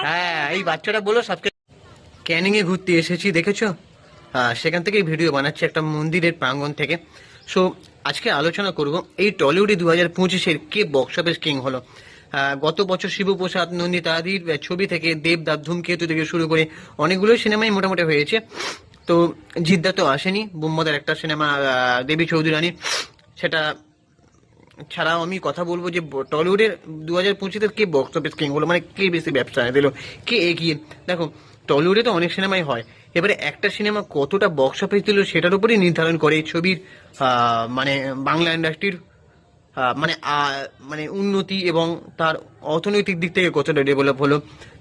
হ্যাঁ, এই বাচ্চাটা বলো সাবস্ক্রাইব। ক্যানিং এ ঘুরতে এসেছি, দেখেছো? সেখান থেকে ভিডিও বানাচ্ছি একটা মন্দিরের প্রাঙ্গণ থেকে। সো আজকে আলোচনা করব এই টলিউডে 2025-এর কে বক্স অফিস কিং হলো। গত বছর শিবপ্রসাদ, নন্দিতাদির ছবি থেকে দেবদাস, ধূমকেতু থেকে শুরু করে অনেকগুলো সিনেমাই মোটামুটি হয়েছে। তো জিদ্দা তো আসেনি, বোম্বাদার একটা সিনেমা দেবী চৌধুরানী, সেটা ছাড়াও আমি কথা বলবো যে টলিউডের 2025-এর কে বক্স অফিস কিং হলো, মানে কে বেশি ব্যবসা দিল, কে এগিয়ে। দেখো, টলিউডে তো অনেক সিনেমাই হয়, এবারে একটা সিনেমা কতটা বক্স অফিস দিল সেটার উপরই নির্ধারণ করে এই ছবির মানে বাংলা ইন্ডাস্ট্রির মানে মানে উন্নতি এবং তার অর্থনৈতিক দিক থেকে কতটা ডেভেলপ হলো,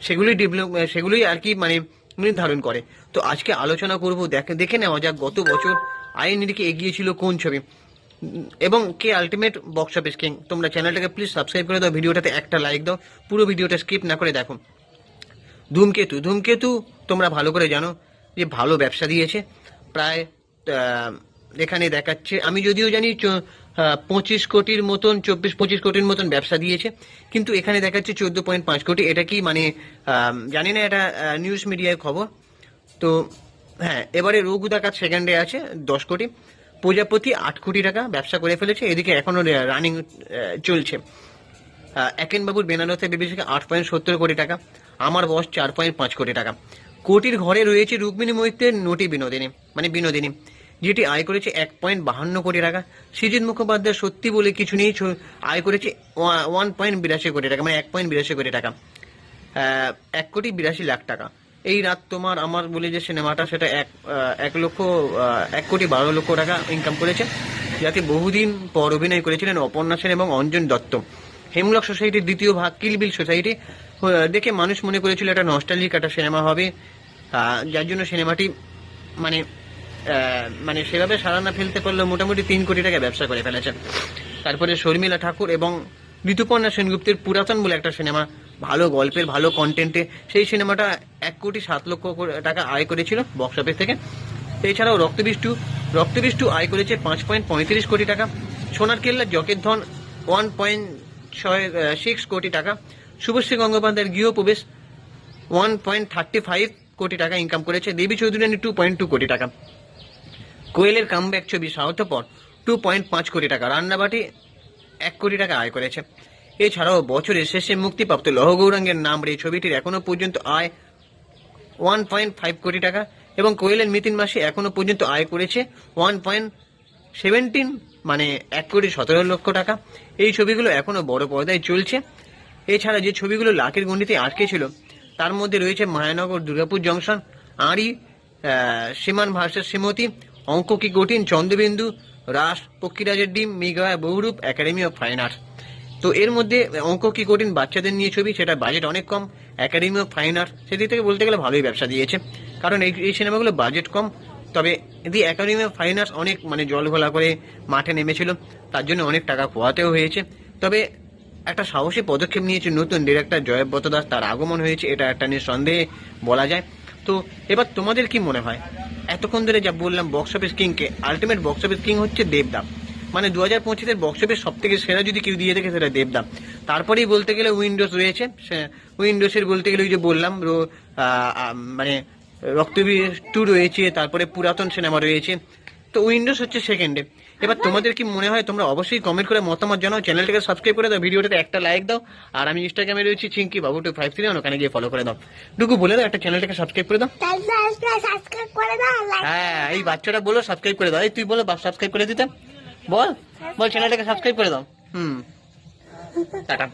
সেগুলোই আর কি মানে নির্ধারণ করে। তো আজকে আলোচনা করব, দেখে নেওয়া যাক গত বছর আয়ের নিরিখে এগিয়েছিল কোন ছবি এবং কে আলটিমেট বক্স অফিস কিং। তোমরা চ্যানেলটাকে প্লিজ সাবস্ক্রাইব করে দাও, ভিডিওটাতে একটা লাইক দাও, পুরো ভিডিওটা স্কিপ না করে দেখো। ধূমকেতু তোমরা ভালো করে জানো যে ভালো ব্যবসা দিয়েছে, প্রায় এখানে দেখাচ্ছে, আমি যদিও জানি 25 কোটির মতন, 24-25 কোটির মতন ব্যবসা দিয়েছে, কিন্তু এখানে দেখাচ্ছে 14.5 কোটি। এটা কি মানে জানি না, এটা নিউজ মিডিয়ায় খবর। তো হ্যাঁ, এবারে রঘু ডাকাত সেকেন্ডে আছে 10 কোটি। প্রজাপতি 8 কোটি টাকা ব্যবসা করে ফেলেছে, এদিকে এখনো রানিং চলছে। একেনবাবুর বেনারসে বিবেচিকা 8.70 কোটি টাকা, আমার বস 4.5 কোটি টাকা। কোটির ঘরে রয়েছে রুক্মিণী মৈত্রের নটি বিনোদিনী, মানে বিনোদিনী, যেটি আয় করেছে 1.52 কোটি টাকা। সৃজিত মুখোপাধ্যায় সত্যি বলে কিছু নেই আয় করেছে 1.82 কোটি টাকা, মানে 1.82 কোটি টাকা, 1.82 কোটি টাকা। এই রাত তোমার আমার বলে যে সিনেমাটা, সেটা 1,12,00,000 টাকা ইনকাম করেছে, যাতে বহুদিন পর অভিনয় করেছিলেন অপর্ণা সেন এবং অঞ্জন দত্ত। হেমলক সোসাইটির দ্বিতীয় ভাগ কিলবিল সোসাইটি দেখে মানুষ মনে করেছিল একটা নস্টালজিক একটা সিনেমা হবে, যার জন্য সিনেমাটি মানে মানে সেভাবে সাড়া না ফেলতে পারলেও মোটামুটি 3 কোটি টাকা ব্যবসা করে ফেলেছে। তারপরে শর্মিলা ঠাকুর এবং ঋতুপর্ণা সেনগুপ্তের পুরাতন বলে একটা সিনেমা, ভালো গল্পের, ভালো কন্টেন্টে, সেই সিনেমাটা 1,07,00,000 টাকা আয় করেছিল বক্স অফিস থেকে। এছাড়াও রক্তবিষ্টু আয় করেছে 5.35 কোটি টাকা। সোনার কেল্লা জকের ধন 1.6 কোটি টাকা। শুভশ্রী গঙ্গোপাধ্যায়ের গৃহপ্রবেশ 1.35 কোটি টাকা ইনকাম করেছে। দেবী চৌধুরানী 2.2 কোটি টাকা। কোয়েলের কামব্যাক ছবি স্বার্থপর 2.5 কোটি টাকা। রান্নাবাটি 1 কোটি টাকা আয় করেছে। এছাড়াও বছরের শেষে মুক্তিপ্রাপ্ত লৌহ গৌরাঙ্গের নাম এই ছবিটির এখনো পর্যন্ত আয় 1.5 কোটি টাকা এবং কোয়েলের মিতিন মাসি এখনো পর্যন্ত আয় করেছে 1.17, মানে 1,17,00,000 টাকা। এই ছবিগুলো এখনো বড় পর্দায় চলছে। এছাড়া যে ছবিগুলো লাখের গণ্ডিতে আটকে ছিল তার মধ্যে রয়েছে মায়ানগর দুর্গাপুর জংশন, আঁড়ি, সীমান ভার্সেস শ্রীমতী, অঙ্ক কি কঠিন, চন্দ্রবিন্দু, রাস, পক্ষীরাজের ডিম, Megha Bahurup, academy of fine arts. তো এর মধ্যে অঙ্ক কি কঠিন বাচ্চাদের নিয়ে ছবি, সেটা বাজেট অনেক কম। একাডেমি অফ ফাইন আর্টস সেদিক থেকে বলতে গেলে ভালোই ব্যবসা দিয়েছে, কারণ এই সিনেমাগুলো বাজেট কম। তবে দি একাডেমি অফ ফাইন আর্টস অনেক মানে জল ঘোলা করে মাঠে নেমেছিল, তার জন্য অনেক টাকা খোয়াতেও হয়েছে। তবে একটা সাহসী পদক্ষেপ নিয়েছে নতুন ডিরেক্টর জয়ব্রত দাস, তার আগমন হয়েছে, এটা একটা নিঃসন্দেহে বলা যায়। তো এবার তোমাদের কি মনে হয়, এতক্ষণ ধরে যা বললাম বক্স অফিস কিংকে, আলটিমেট বক্স অফিস কিং হচ্ছে দেবদা, মানে 2025-এর বক্স অফিস সব থেকে সেরা যদি কেউ দিয়ে থাকে সেটা দেবদা। তারপরেই বলতে গেলে উইন্ডোজ রয়েছে, উইন্ডোজের বলতে গেলে ওই যে বললাম মানে রক্তবিষ্টু রয়েছে, তারপরে পুরাতন সিনেমা রয়েছে, তো উইন্ডোজ হচ্ছে সেকেন্ডে। এবার তোমাদের কি মনে হয় তোমরা অবশ্যই কমেন্ট করে মতামত জানাও, চ্যানেলটাকে সাবস্ক্রাইব করে দাও, ভিডিওটাতে একটা লাইক দাও, আর আমি ইনস্টাগ্রামে রয়েছি চিঙ্কি বাবু 253, ওখানে গিয়ে ফলো করে দাও। ডুকু বলে দাও একটা চ্যানেলটাকে সাবস্ক্রাইব করে দাও। হ্যাঁ, এই বাচ্চাটা বলো সাবস্ক্রাইব করে দাও, এই তুই বলো সাবস্ক্রাইব করে দিতে, বল চ্যানেলটাকে সাবস্ক্রাইব করে দাও। টাটা।